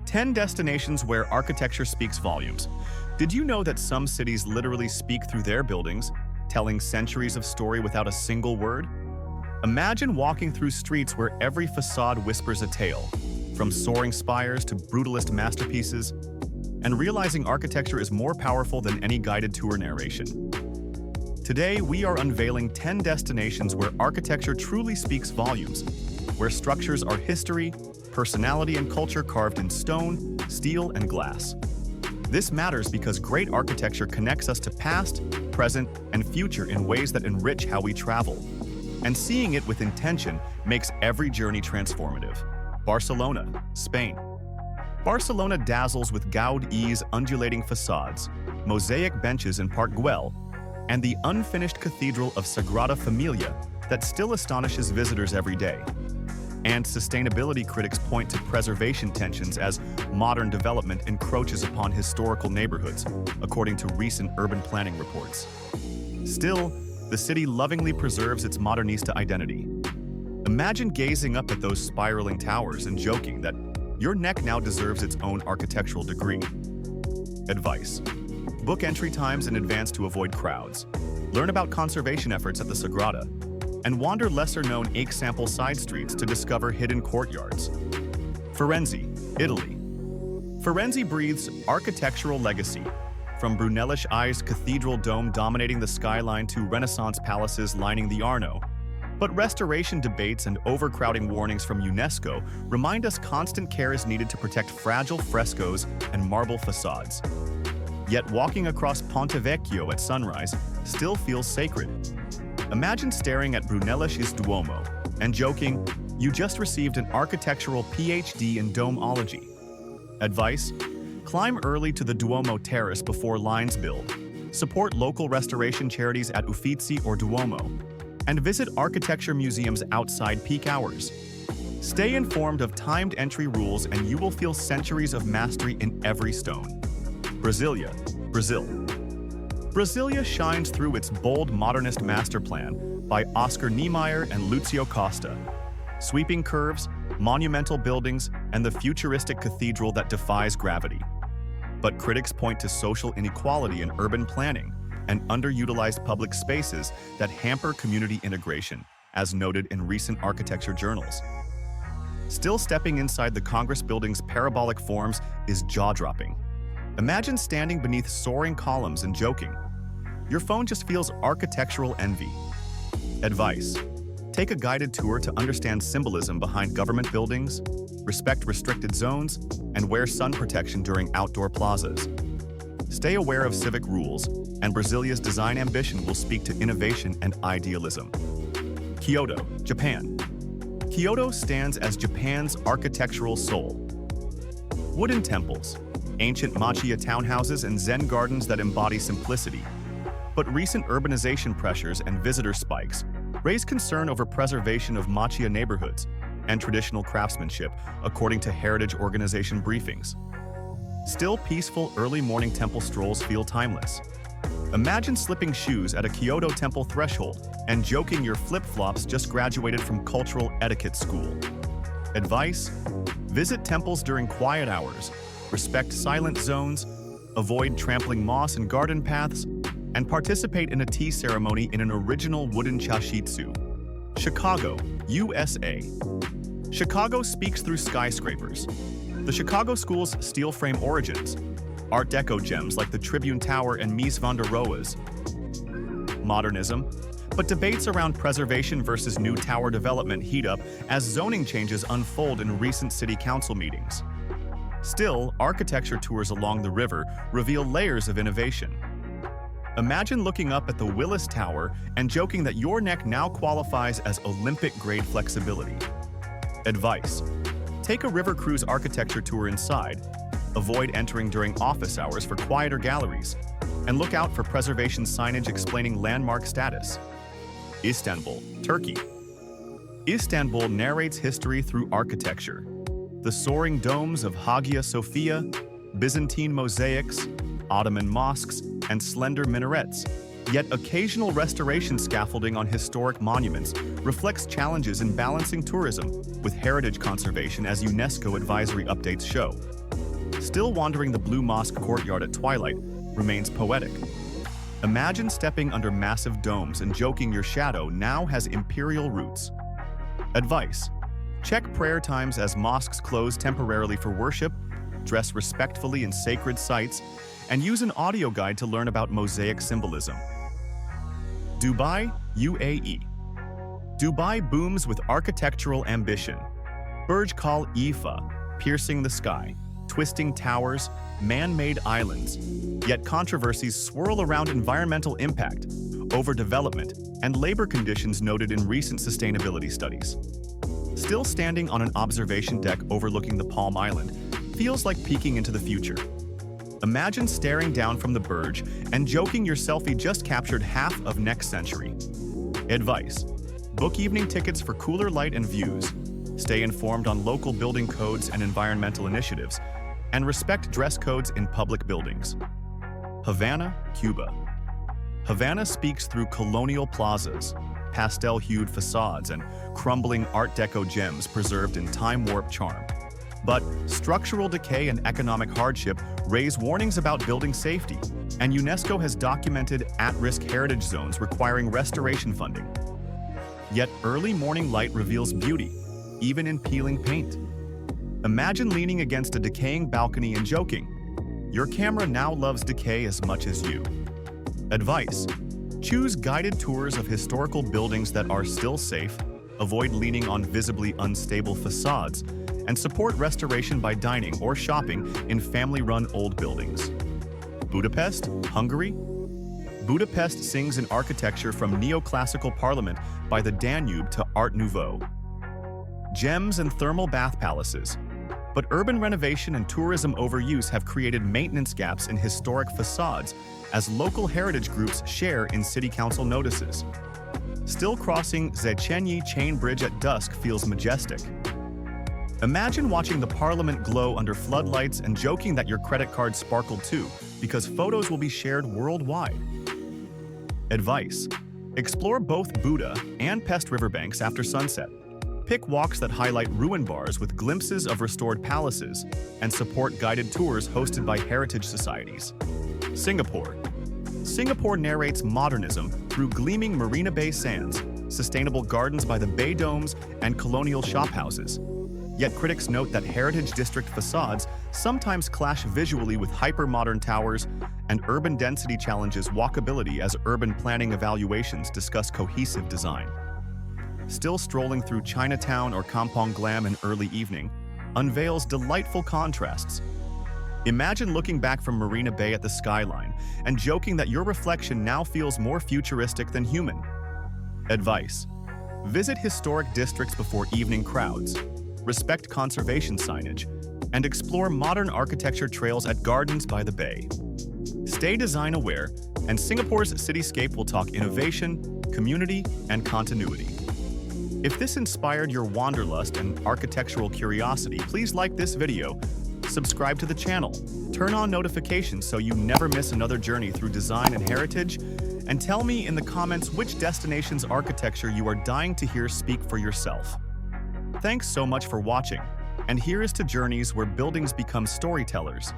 10 destinations where architecture speaks volumes. Did you know that some cities literally speak through their buildings, telling centuries of story without a single word? Imagine walking through streets where every facade whispers a tale, from soaring spires to brutalist masterpieces, and realizing architecture is more powerful than any guided tour narration. Today, we are unveiling 10 destinations where architecture truly speaks volumes, where structures are history, personality, and culture carved in stone, steel, and glass. This matters because great architecture connects us to past, present, and future in ways that enrich how we travel. And seeing it with intention makes every journey transformative. Barcelona, Spain. Barcelona dazzles with Gaudí's undulating facades, mosaic benches in Park Güell, and the unfinished cathedral of Sagrada Familia that still astonishes visitors every day. And sustainability critics point to preservation tensions as modern development encroaches upon historical neighborhoods, according to recent urban planning reports. Still, the city lovingly preserves its modernista identity. Imagine gazing up at those spiraling towers and joking that your neck now deserves its own architectural degree. Advice: book entry times in advance to avoid crowds. Learn about conservation efforts at the Sagrada, and wander lesser-known example side streets to discover hidden courtyards. Firenze, Italy. Firenze breathes architectural legacy, from Brunelleschi's cathedral dome dominating the skyline to Renaissance palaces lining the Arno. But restoration debates and overcrowding warnings from UNESCO remind us constant care is needed to protect fragile frescoes and marble facades. Yet walking across Ponte Vecchio at sunrise still feels sacred. Imagine staring at Brunelleschi's Duomo and joking, you just received an architectural PhD in domeology. Advice: climb early to the Duomo terrace before lines build, support local restoration charities at Uffizi or Duomo, and visit architecture museums outside peak hours. Stay informed of timed entry rules and you will feel centuries of mastery in every stone. Brasilia, Brazil. Brasilia shines through its bold modernist master plan by Oscar Niemeyer and Lucio Costa. Sweeping curves, monumental buildings, and the futuristic cathedral that defies gravity. But critics point to social inequality in urban planning and underutilized public spaces that hamper community integration, as noted in recent architecture journals. Still, stepping inside the Congress building's parabolic forms is jaw-dropping. Imagine standing beneath soaring columns and joking. Your phone just feels architectural envy. Advice: take a guided tour to understand symbolism behind government buildings, respect restricted zones, and wear sun protection during outdoor plazas. Stay aware of civic rules, and Brasilia's design ambition will speak to innovation and idealism. Kyoto, Japan. Kyoto stands as Japan's architectural soul. Wooden temples, ancient machiya townhouses, and Zen gardens that embody simplicity. But recent urbanization pressures and visitor spikes raise concern over preservation of machiya neighborhoods and traditional craftsmanship, according to Heritage Organization briefings. Still, peaceful early morning temple strolls feel timeless. Imagine slipping shoes at a Kyoto temple threshold and joking your flip-flops just graduated from cultural etiquette school. Advice: visit temples during quiet hours, respect silent zones, avoid trampling moss and garden paths, and participate in a tea ceremony in an original wooden chashitsu. Chicago, USA. Chicago speaks through skyscrapers. The Chicago School's steel frame origins, Art Deco gems like the Tribune Tower and Mies van der Rohe's, modernism, but debates around preservation versus new tower development heat up as zoning changes unfold in recent city council meetings. Still, architecture tours along the river reveal layers of innovation. Imagine looking up at the Willis Tower and joking that your neck now qualifies as Olympic-grade flexibility. Advice: take a river cruise architecture tour inside, avoid entering during office hours for quieter galleries, and look out for preservation signage explaining landmark status. Istanbul, Turkey. Istanbul narrates history through architecture. The soaring domes of Hagia Sophia, Byzantine mosaics, Ottoman mosques, and slender minarets. Yet occasional restoration scaffolding on historic monuments reflects challenges in balancing tourism with heritage conservation, as UNESCO advisory updates show. Still wandering the Blue Mosque courtyard at twilight remains poetic. Imagine stepping under massive domes and joking your shadow now has imperial roots. Advice: check prayer times as mosques close temporarily for worship, dress respectfully in sacred sites, and use an audio guide to learn about mosaic symbolism. Dubai, UAE. Dubai booms with architectural ambition. Burj Khalifa, piercing the sky, twisting towers, man-made islands. Yet controversies swirl around environmental impact, overdevelopment, and labor conditions noted in recent sustainability studies. Still standing on an observation deck overlooking the Palm Island feels like peeking into the future. Imagine staring down from the Burj and joking your selfie just captured half of next century. Advice: book evening tickets for cooler light and views, stay informed on local building codes and environmental initiatives, and respect dress codes in public buildings. Havana, Cuba. Havana speaks through colonial plazas, pastel-hued facades, and crumbling Art Deco gems preserved in time-warp charm. But structural decay and economic hardship raise warnings about building safety, and UNESCO has documented at-risk heritage zones requiring restoration funding. Yet early morning light reveals beauty, even in peeling paint. Imagine leaning against a decaying balcony and joking. Your camera now loves decay as much as you. Advice: choose guided tours of historical buildings that are still safe, avoid leaning on visibly unstable facades, and support restoration by dining or shopping in family-run old buildings. Budapest, Hungary. Budapest sings in architecture from neoclassical parliament by the Danube to Art Nouveau. Gems and thermal bath palaces. But urban renovation and tourism overuse have created maintenance gaps in historic facades as local heritage groups share in city council notices. Still crossing Széchenyi Chain Bridge at dusk feels majestic. Imagine watching the parliament glow under floodlights and joking that your credit card sparkled too, because photos will be shared worldwide. Advice: explore both Buda and Pest riverbanks after sunset. Pick walks that highlight ruin bars with glimpses of restored palaces, and support guided tours hosted by heritage societies. Singapore. Singapore narrates modernism through gleaming Marina Bay sands, sustainable gardens by the Bay Domes, and colonial shophouses. Yet critics note that heritage district facades sometimes clash visually with hyper-modern towers, and urban density challenges walkability as urban planning evaluations discuss cohesive design. Still strolling through Chinatown or Kampong Glam in early evening unveils delightful contrasts. Imagine looking back from Marina Bay at the skyline and joking that your reflection now feels more futuristic than human. Advice: visit historic districts before evening crowds, respect conservation signage, and explore modern architecture trails at gardens by the bay. Stay design aware, and Singapore's cityscape will talk innovation, community, and continuity. If this inspired your wanderlust and architectural curiosity, please like this video, subscribe to the channel, turn on notifications so you never miss another journey through design and heritage, and tell me in the comments which destination's architecture you are dying to hear speak for yourself. Thanks so much for watching, and here is to journeys where buildings become storytellers.